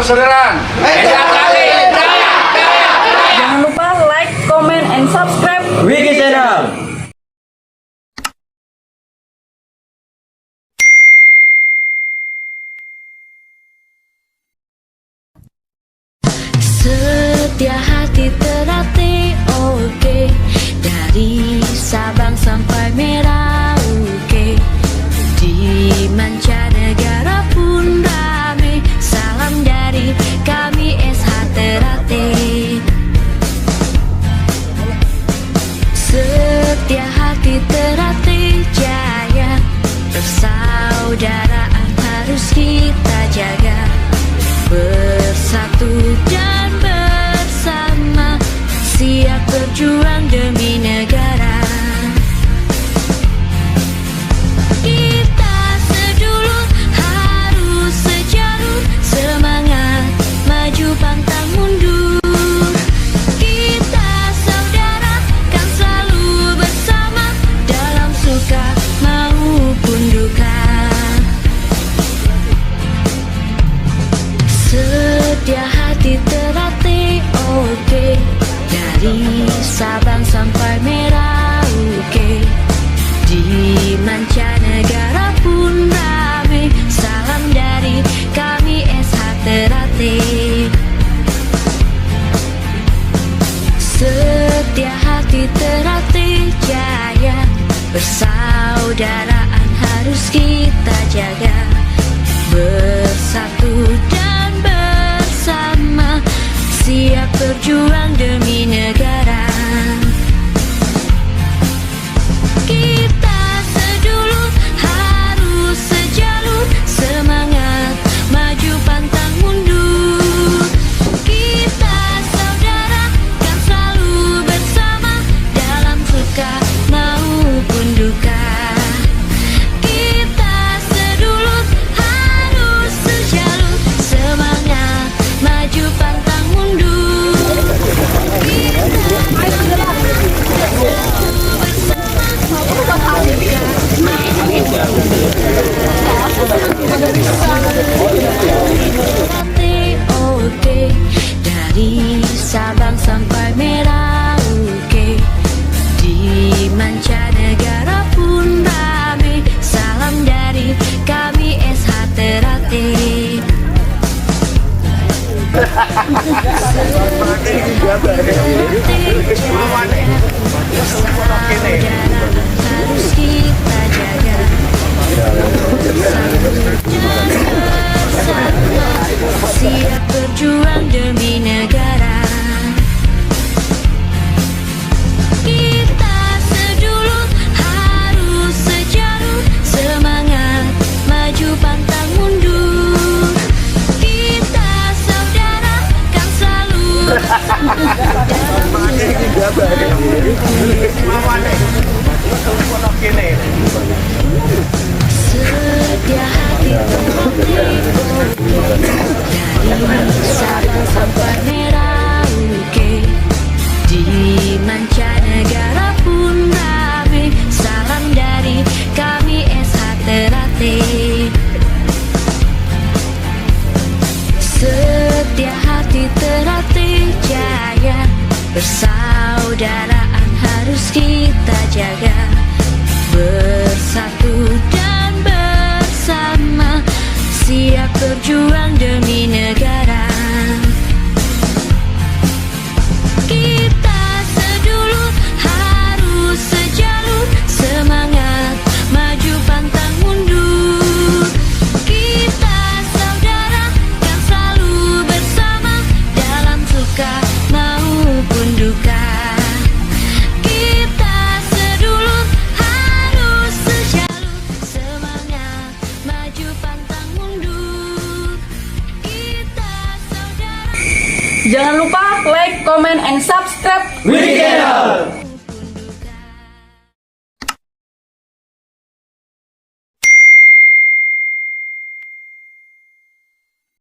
persaudaraan. Jangan lupa like, comment, and subscribe Wiki Channel. Setia hati terlatih, oke. Dari Sabang sampai Merauke, di mancanegara pun rame. Salam dari kami SH Ternate. Setia hati Ternate jaya, persaudaraan harus kita jaga. Bersatu dan bersama, siap berjuang demi negara. Kita sedulur harus sejalur, semangat maju pantang mundur. Kita saudara kan selalu bersama, dalam suka maupun duka. Setia hati terlatih, oke. Dari Sabang sampai Merauke, di mancanegara pun rame. Salam dari kami SH Ternate. Setia hati Ternate jaya, persaudaraan harus kita jaga. Bersatu dan bersama, siap berjuang demi negara. Kita sedulur harus sejalur, semangat maju pantang mundur. Kita saudara kan selalu bersama, dalam suka maupun duka. Kita sedulur harus sejalur, semangat maju pantang mundur. Oke, dari Sabang sampai Merauke, di mancanegara pun rame. Salam dari kami SH Ternate. Harus kita jaga. Siap berjuang demi negara. Kita sedulur harus sejalur, semangat maju pantang mundur. Kita saudara kan selalu setia hati dari Sabang sampai Merauke, di mancanegara pun rame. Salam dari kami SH Ternate. Setia hati Ternate jaya, persaudaraan harus kita jaga. Bersatu dan bersama, siap berjuang demi negara. Kita sedulur harus sejalur, semangat maju pantang mundur. Kita saudara kan selalu bersama, dalam suka maupun duka. Kita sedulur harus sejalur, semangat maju pantang mundur. Kita saudara. Jangan lupa like, comment, and subscribe Wiki Channel.